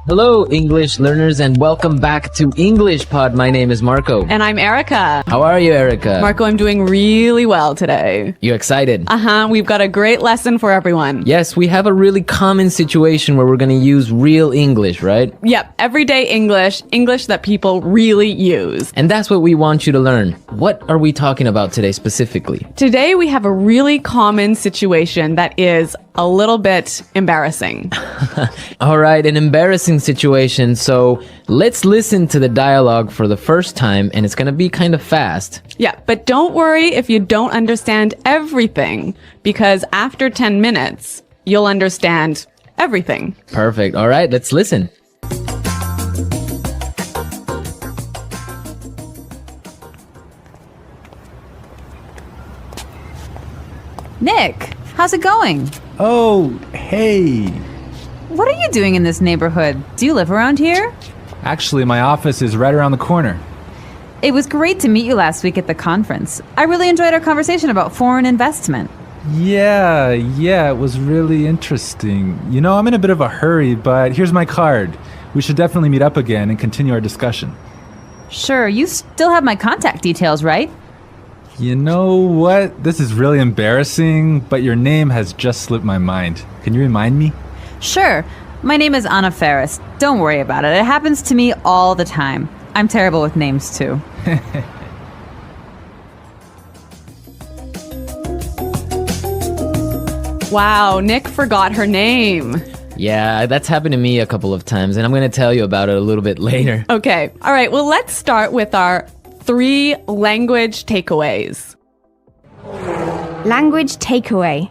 Hello, English learners, and welcome back to English Pod. My name is Marco. And I'm Erica. How are you, Erica? Marco, I'm doing really well today. You excited? We've got a great lesson for everyone. Yes, we have a really common situation where we're going to use real English, right? Yep, everyday English, English that people really use. And that's what we want you to learn. What are we talking about today specifically? Today we have a really common situation that is a little bit embarrassing. All right, an embarrassing situation. So let's listen to the dialogue for the first time, and it's going to be kind of fast. Yeah, but don't worry if you don't understand everything, because after 10 minutes, you'll understand everything. Perfect. All right, let's listen. Nick, how's it going? Oh, hey. What are you doing in this neighborhood? Do you live around here? Actually, my office is right around the corner. It was great to meet you last week at the conference. I really enjoyed our conversation about foreign investment. Yeah, it was really interesting. You know, I'm in a bit of a hurry, but here's my card. We should definitely meet up again and continue our discussion. Sure, you still have my contact details, right? You know what? This is really embarrassing, but your name has just slipped my mind. Can you remind me? Sure. My name is Anna Ferris. Don't worry about it. It happens to me all the time. I'm terrible with names, too. Wow, Nick forgot her name. Yeah, that's happened to me a couple of times, and I'm going to tell you about it a little bit later. Okay, all right, well, let's start with our 3 language takeaways. Language takeaway.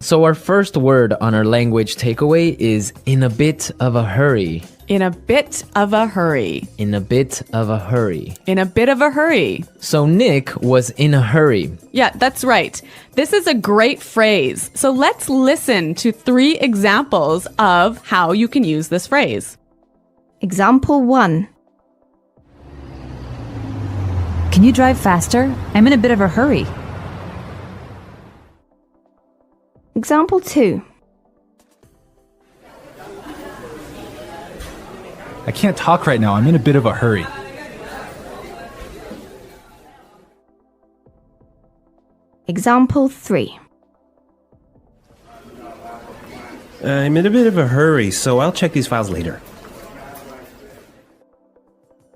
So our first word on our language takeaway is in a bit of a hurry. In a bit of a hurry. In a bit of a hurry. In a bit of a hurry. So Nick was in a hurry. Yeah, that's right. This is a great phrase. So let's listen to 3 examples of how you can use this phrase. Example 1. Can you drive faster? I'm in a bit of a hurry. Example 2. I can't talk right now. I'm in a bit of a hurry. Example 3. I'm in a bit of a hurry, so I'll check these files later.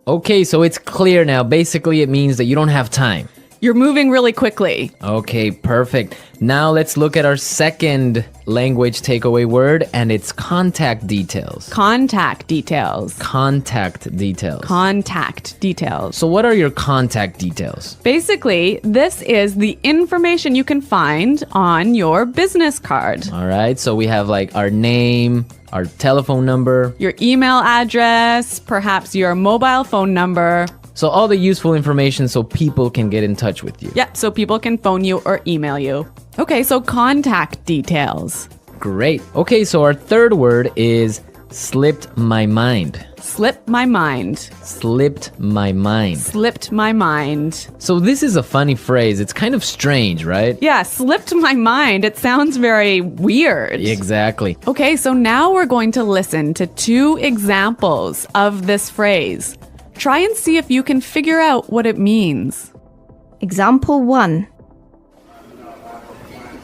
Okay, so it's clear now. Basically, it means that you don't have time. You're moving really quickly. Okay, perfect. Now let's look at our second language takeaway word, and it's contact details. Contact details. Contact details. Contact details. So what are your contact details? Basically, this is the information you can find on your business card. All right, so we have like our name, our telephone number, Your email address, perhaps your mobile phone number. so all the useful information so people can get in touch with you. Yeah, so people can phone you or email you. Okay, so contact details. Great. Okay, so our third word is slipped my mind. Slipped my mind. Slipped my mind. Slipped my mind. So this is a funny phrase. It's kind of strange, right? Yeah, slipped my mind. It sounds very weird. Exactly. Okay, so now we're going to listen to 2 examples of this phrase. Try and see if you can figure out what it means. Example 1.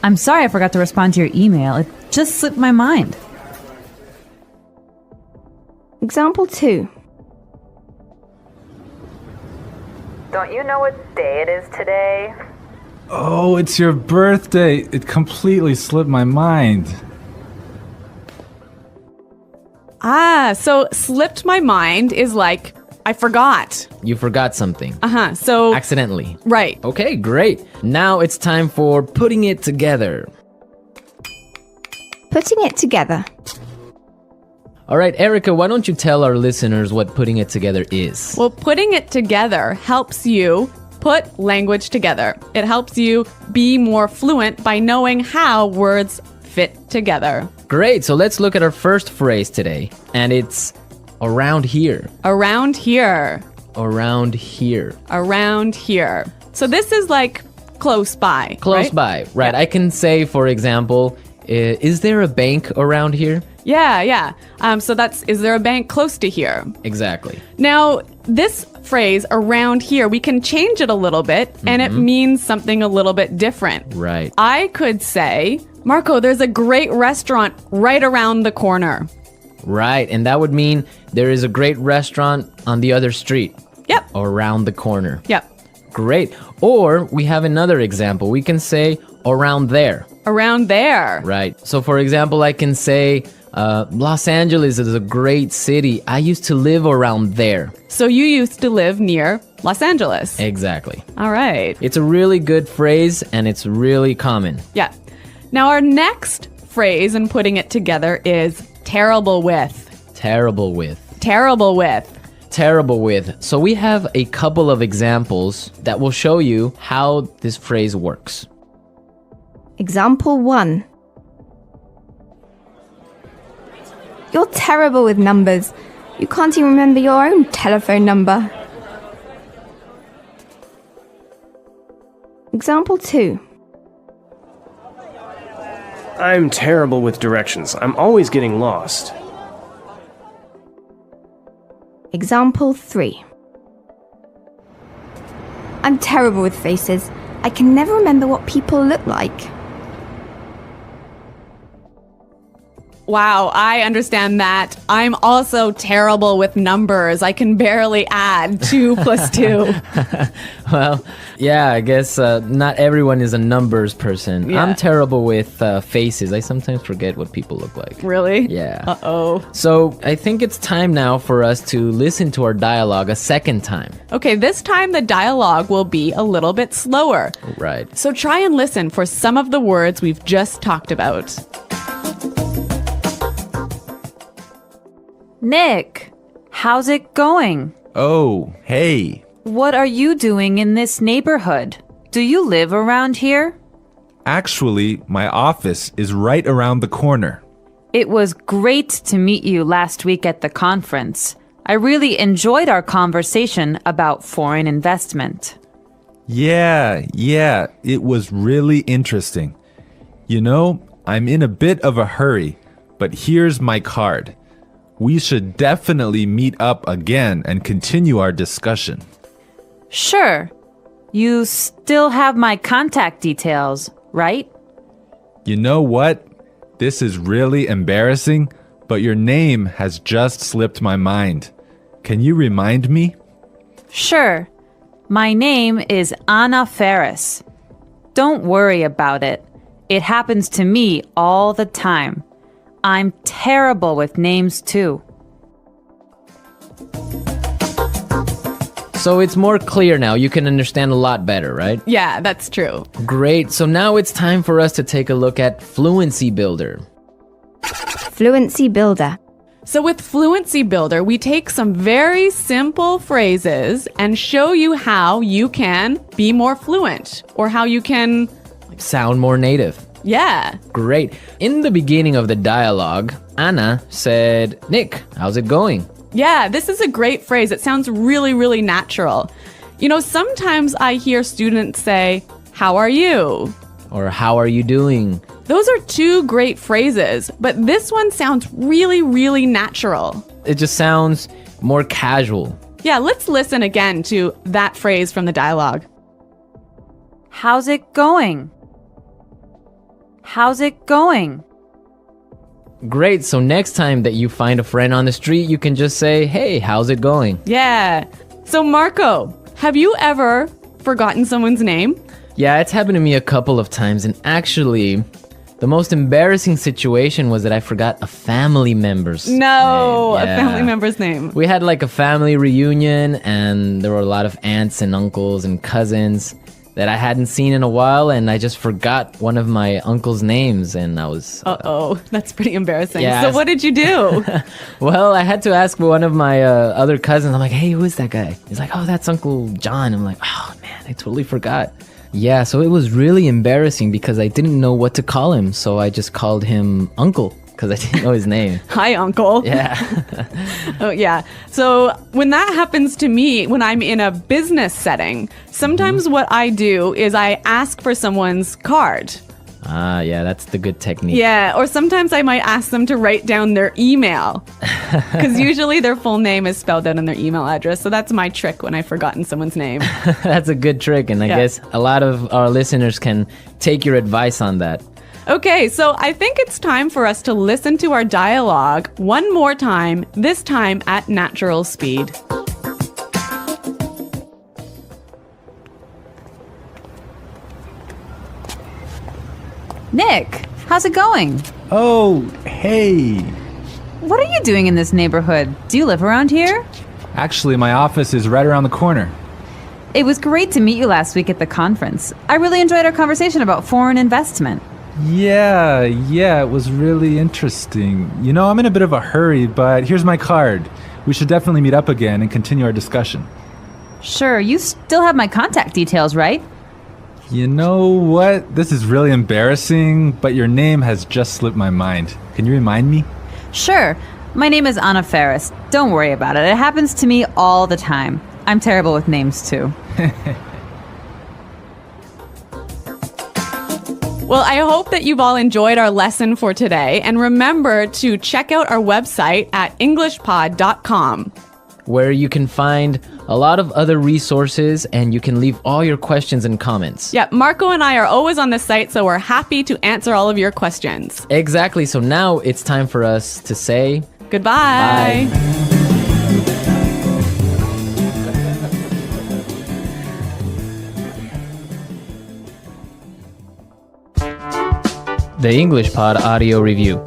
I'm sorry I forgot to respond to your email. It just slipped my mind. Example 2. Don't you know what day it is today? Oh, it's your birthday. It completely slipped my mind. So slipped my mind is like, I forgot. You forgot something. So, Accidentally. right. Okay, great. Now it's time for putting it together. Putting it together. All right, Erica, why don't you tell our listeners what putting it together is? Well, putting it together helps you put language together. It helps you be more fluent by knowing how words fit together. Great, so let's look at our first phrase today, and it's around here. Around here. Around here. Around here. So this is like close by. Close right? by, right? Yeah. I can say, for example, is there a bank around here? Yeah. So that's, is there a bank close to here? Exactly. Now, this phrase around here, we can change it a little bit and it means something a little bit different. Right. I could say, Marco, there's a great restaurant right around the corner. Right. And that would mean there is a great restaurant on the other street. Yep. Or around the corner. Yep. Great. Or we have another example. We can say around there. Around there. Right. So, for example, I can say Los Angeles is a great city. I used to live around there. So you used to live near Los Angeles. Exactly. All right. It's a really good phrase and it's really common. Yeah. Now, our next phrase in putting it together is terrible with. Terrible with. Terrible with. Terrible with. So we have a couple of examples that will show you how this phrase works. Example 1. You're terrible with numbers. You can't even remember your own telephone number. Example 2. I'm terrible with directions. I'm always getting lost. Example 3. I'm terrible with faces. I can never remember what people look like. Wow, I understand that. I'm also terrible with numbers. I can barely add 2 plus 2. Well, yeah, I guess not everyone is a numbers person. Yeah. I'm terrible with faces. I sometimes forget what people look like. Really? Yeah. Uh-oh. So I think it's time now for us to listen to our dialogue a second time. Okay, this time the dialogue will be a little bit slower. Right. So try and listen for some of the words we've just talked about. Nick, how's it going? Oh, hey. What are you doing in this neighborhood? Do you live around here? Actually, my office is right around the corner. It was great to meet you last week at the conference. I really enjoyed our conversation about foreign investment. Yeah, it was really interesting. You know, I'm in a bit of a hurry, but here's my card. We should definitely meet up again and continue our discussion. Sure. You still have my contact details, right? You know what? This is really embarrassing, but your name has just slipped my mind. Can you remind me? Sure. My name is Anna Ferris. Don't worry about it. It happens to me all the time. I'm terrible with names too. So it's more clear now. You can understand a lot better, right? Yeah, that's true. Great. So now it's time for us to take a look at Fluency Builder. Fluency Builder. So with Fluency Builder, we take some very simple phrases and show you how you can be more fluent or how you can, Sound more native. yeah. Great. In the beginning of the dialogue, Anna said, Nick, how's it going? Yeah, this is a great phrase. It sounds really, really natural. You know, sometimes I hear students say, how are you? Or how are you doing? Those are 2 great phrases, but this one sounds really, really natural. It just sounds more casual. Yeah, let's listen again to that phrase from the dialogue. How's it going? How's it going? Great. So next time that you find a friend on the street, you can just say, hey, how's it going? Yeah. So Marco, have you ever forgotten someone's name? Yeah, it's happened to me a couple of times. And actually, the most embarrassing situation was that I forgot a family member's name. No, a Yeah. family member's name. We had like a family reunion and there were a lot of aunts and uncles and cousins that I hadn't seen in a while, and I just forgot one of my uncle's names, and I was... Uh-oh, that's pretty embarrassing. Yeah, So what did you do? Well, I had to ask one of my other cousins. I'm like, hey, who is that guy? He's like, oh, that's Uncle John. I'm like, oh, man, I totally forgot. Yeah, so it was really embarrassing because I didn't know what to call him, so I just called him Uncle. because I didn't know his name. Hi, Uncle. Yeah. Oh, yeah. So when that happens to me, when I'm in a business setting, sometimes what I do is I ask for someone's card. Yeah, that's the good technique. Yeah, or sometimes I might ask them to write down their email because usually their full name is spelled out in their email address. So that's my trick when I've forgotten someone's name. That's a good trick, and I guess a lot of our listeners can take your advice on that. Okay, so I think it's time for us to listen to our dialogue one more time, this time at natural speed. Nick, how's it going? Oh, hey. What are you doing in this neighborhood? Do you live around here? Actually, my office is right around the corner. It was great to meet you last week at the conference. I really enjoyed our conversation about foreign investment. Yeah, it was really interesting. You know, I'm in a bit of a hurry, but here's my card. We should definitely meet up again and continue our discussion. Sure, you still have my contact details, right? You know what? This is really embarrassing, but your name has just slipped my mind. Can you remind me? Sure. My name is Anna Ferris. Don't worry about it. It happens to me all the time. I'm terrible with names, too. Well, I hope that you've all enjoyed our lesson for today. And remember to check out our website at englishpod.com, where you can find a lot of other resources and you can leave all your questions and comments. Yeah, Marco and I are always on the site, so we're happy to answer all of your questions. Exactly. So now it's time for us to say goodbye. Bye. The English Pod Audio Review.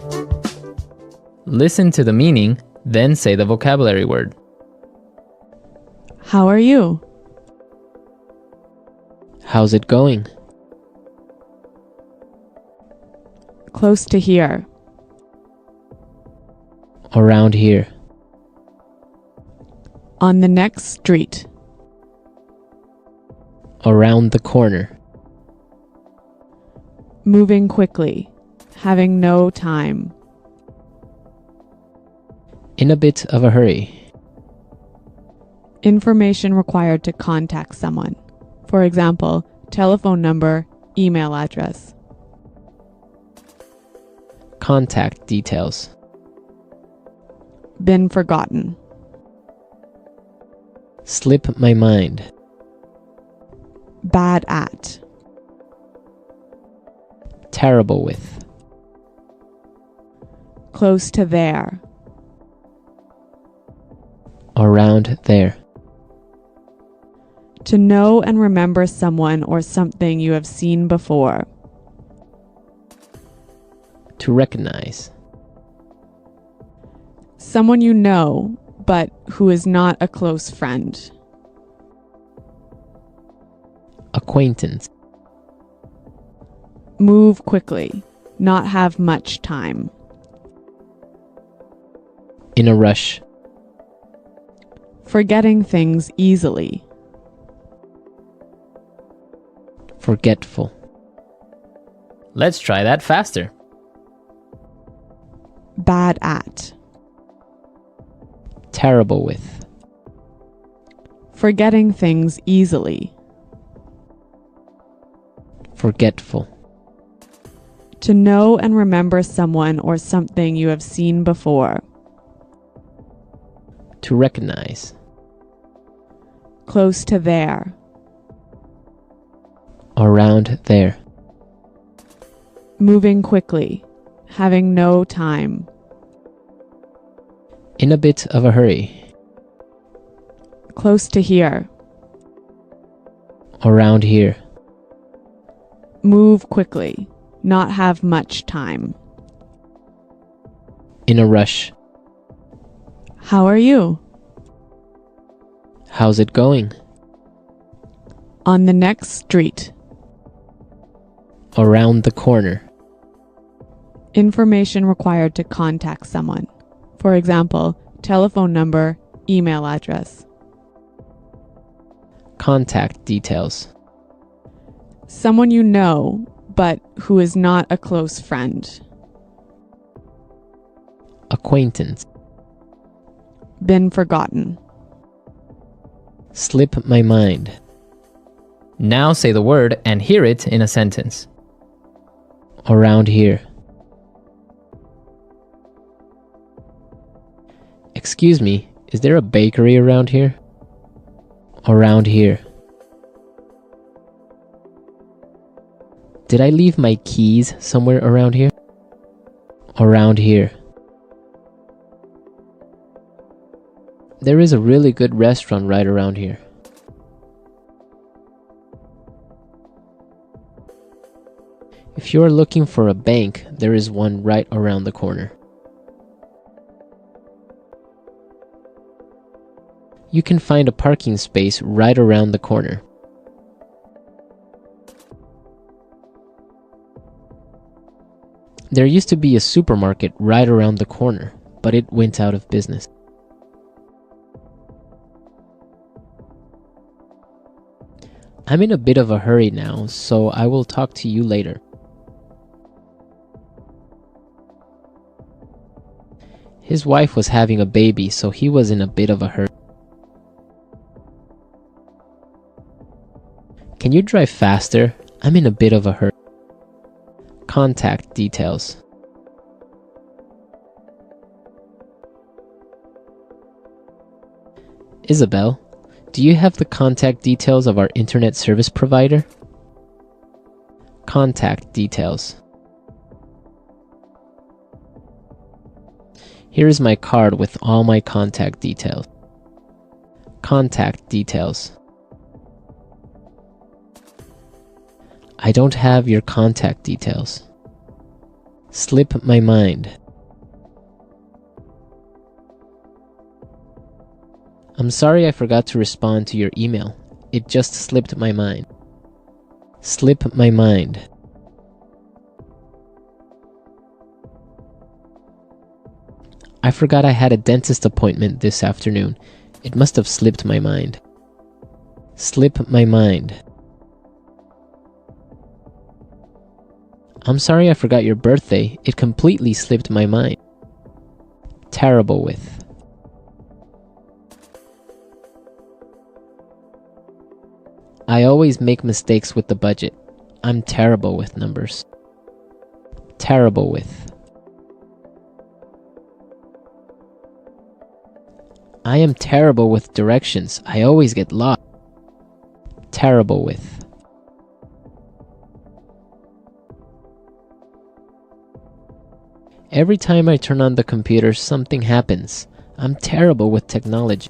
Listen to the meaning, then say the vocabulary word. How are you? How's it going? Close to here. Around here. On the next street. Around the corner. Moving quickly. Having no time. In a bit of a hurry. Information required to contact someone. For example, telephone number, email address. Contact details. Been forgotten. Slip my mind. Bad at. Terrible with. Close to there. Around there. To know and remember someone or something you have seen before. To recognize. Someone you know, but who is not a close friend. Acquaintance. Move quickly. Not have much time. In a rush. Forgetting things easily. Forgetful. Let's try that faster. Bad at. Terrible with. Forgetting things easily. Forgetful. To know and remember someone or something you have seen before. To recognize. Close to there. Around there. Moving quickly. Having no time. In a bit of a hurry. Close to here. Around here. Move quickly. Not have much time. In a rush. How are you? How's it going? On the next street. Around the corner. Information required to contact someone. For example, telephone number, email address. Contact details. Someone you know, but who is not a close friend. Acquaintance. Been forgotten. Slip my mind. Now say the word and hear it in a sentence. Around here. Excuse me, is there a bakery around here? Around here. Did I leave my keys somewhere around here? Around here. There is a really good restaurant right around here. If you are looking for a bank, there is one right around the corner. You can find a parking space right around the corner. There used to be a supermarket right around the corner, but it went out of business. I'm in a bit of a hurry now, so I will talk to you later. His wife was having a baby, so he was in a bit of a hurry. Can you drive faster? I'm in a bit of a hurry. Contact details. Isabel, do you have the contact details of our internet service provider? Contact details. Here is my card with all my contact details. Contact details. I don't have your contact details. Slip my mind. I'm sorry I forgot to respond to your email. It just slipped my mind. Slip my mind. I forgot I had a dentist appointment this afternoon. It must have slipped my mind. Slip my mind. I'm sorry I forgot your birthday. It completely slipped my mind. Terrible with. I always make mistakes with the budget. I'm terrible with numbers. Terrible with. I am terrible with directions. I always get lost. Terrible with. Every time I turn on the computer, something happens. I'm terrible with technology.